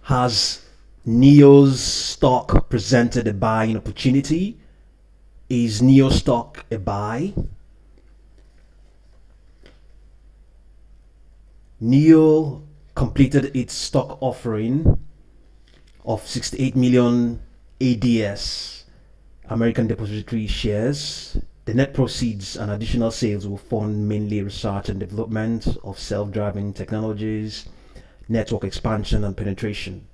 Has NIO's stock presented a buying opportunity? Is NIO stock a buy? NIO completed its stock offering of 68 million ADS, American Depository shares. The net proceeds and additional sales will fund mainly research and development of self-driving technologies, network expansion and penetration.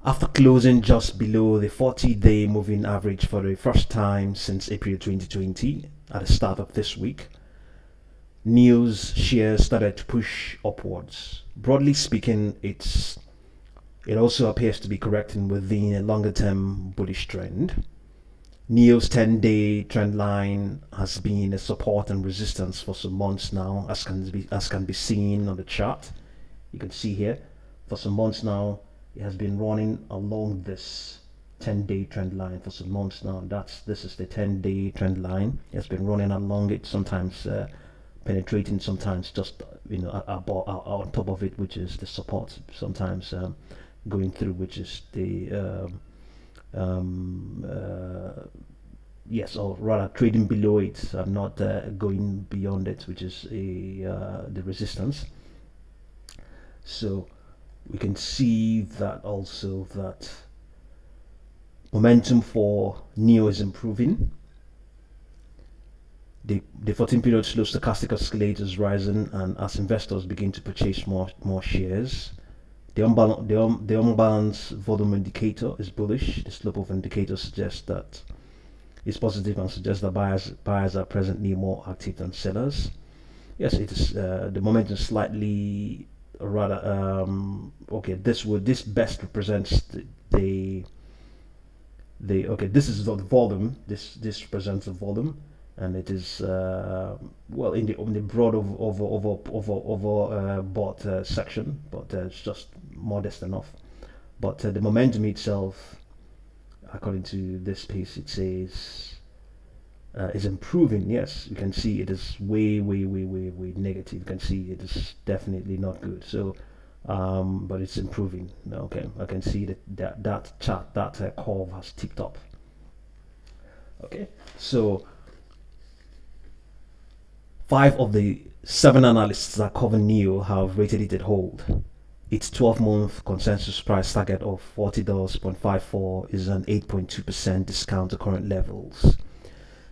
After closing just below the 40-day moving average for the first time since April 2020 at the start of this week, NIO's shares started to push upwards. Broadly speaking, it also appears to be correcting within a longer-term bullish trend. NIO's 10-day trend line has been a support and resistance for some months now, as can be seen on the chart. You can see here, for some months now, it has been running along this 10-day trend line for some months now. This is the 10-day trend line. It has been running along it, sometimes penetrating, sometimes just on top of it, which is the support. Sometimes going through, which is the yes, or rather trading below it and not going beyond it, which is the resistance. So we can see that also that momentum for NIO is improving. The 14 period slow stochastic oscillator is rising, and as investors begin to purchase more shares, the unbalanced volume indicator is bullish. The slope of indicator suggests that it's positive and suggests that buyers are presently more active than sellers. Yes, it is. The momentum is slightly rather okay. This best represents the okay. This is the volume. This represents the volume, and it is well in the broad over bought section, but it's just modest enough. But the momentum itself, according to this piece, it says is improving. Yes, you can see it is way negative. You can see it is definitely not good. So but it's improving. Okay, I can see that chart, that curve has ticked up. Okay, so 5 of the 7 analysts that cover NIO have rated it at hold. Its 12-month consensus price target of $40.54 is an 8.2% discount to current levels.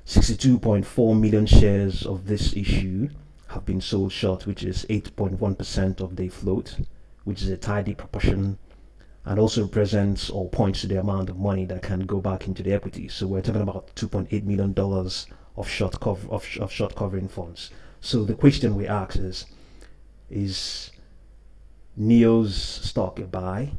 62.4 million shares of this issue have been sold short, which is 8.1% of the float, which is a tidy proportion, and also represents or points to the amount of money that can go back into the equity. So we're talking about $2.8 million of short covering funds. So the question we ask is NIO's stock a buy,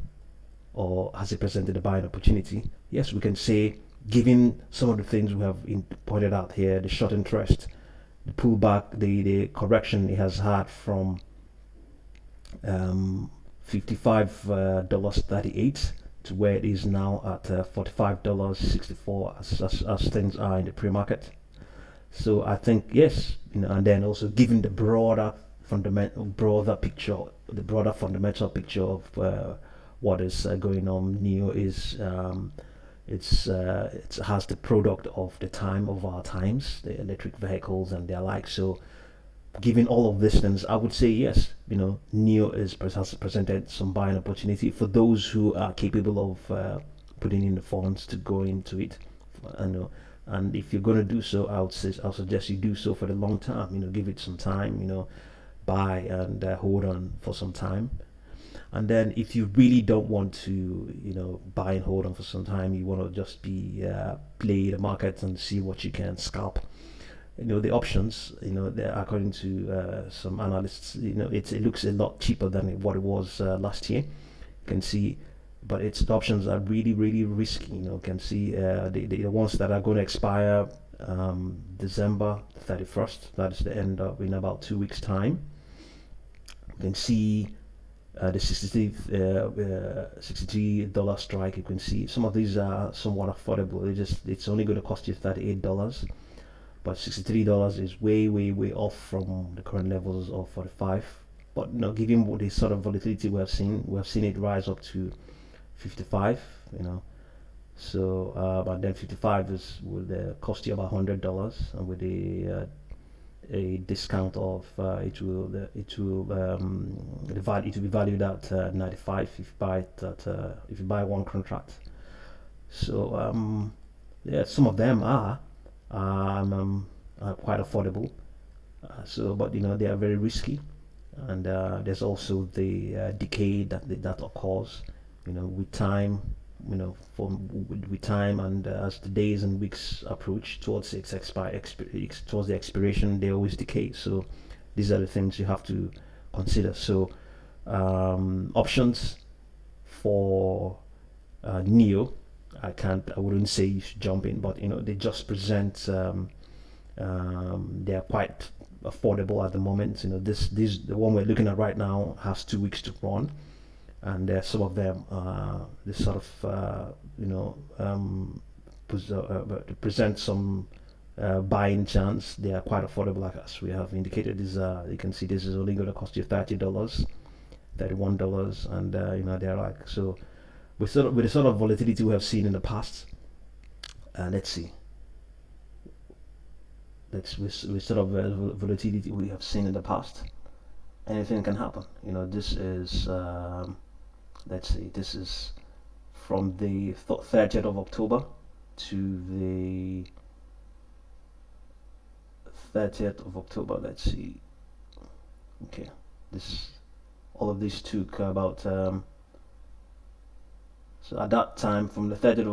or has it presented a buying opportunity? Yes, we can say, given some of the things we have pointed out here, the short interest, the pullback, the correction it has had from $55.38 to where it is now at $45.64 as things are in the pre-market. So I think yes, and then also given the broader fundamental picture, the broader fundamental picture of what is going on, NIO is it has the product of the time of our times, the electric vehicles and their like. So given all of these things, I would say yes, NIO has presented some buying opportunity for those who are capable of putting in the funds to go into it. And if you're going to do so, I'll suggest you do so for the long term. Give it some time. Buy and hold on for some time. And then if you really don't want to, buy and hold on for some time, you want to just play the market and see what you can scalp. The options, according to some analysts, it looks a lot cheaper than what it was last year. You can see, but the options are really risky. You can see the ones that are going to expire December 31st. That is the end of in about 2 weeks' time. You can see the $63 strike. You can see some of these are somewhat affordable. It's only going to cost you $38, but $63 is way off from the current levels of 45. But given what the sort of volatility we have seen it rise up to 55. So and then 55 will cost you about $100, and with a discount of it will be valued at 95 if you buy it if you buy one contract. So yeah, some of them are quite affordable. But they are very risky, and there's also the decay that occurs, with time, with time, and as the days and weeks approach towards towards the expiration, they always decay. So these are the things you have to consider. So options for NIO, I wouldn't say you should jump in, but they just present. They are quite affordable at the moment. The one we're looking at right now has 2 weeks to run, and some of them this sort of present some buying chance. They are quite affordable, like as we have indicated. This you can see this is only going to cost you $30, $31, and they're like so. With the sort of volatility we have seen in the past, let's see. With sort of volatility we have seen in the past, anything can happen. This is let's see. This is from the 30th of October to the 30th of October. Let's see. Okay, this all of this took about. So at that time, from the 30th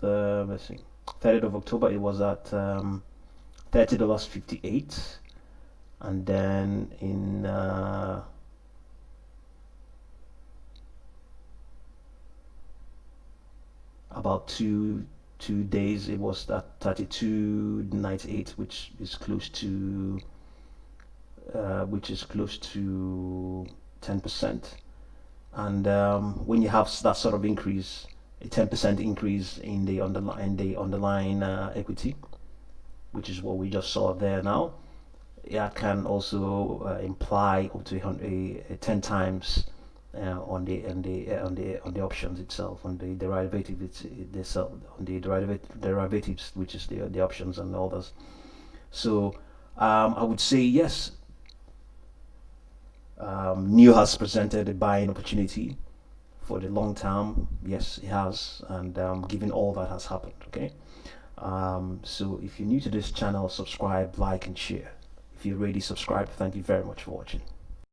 of let's see, 30th of October, it was at $30.58, and then in about two days it was at 32.98, which is close to 10%. And when you have that sort of increase, a 10% increase in the underlying equity, which is what we just saw there now, that can also imply up to 10 times on the options itself, on the derivative on the derivatives, which is the options and others. So I would say yes, NIO has presented a buying opportunity for the long term. Yes, it has, and given all that has happened, okay. So if you're new to this channel, subscribe, like, and share. If you're already subscribed, thank you very much for watching.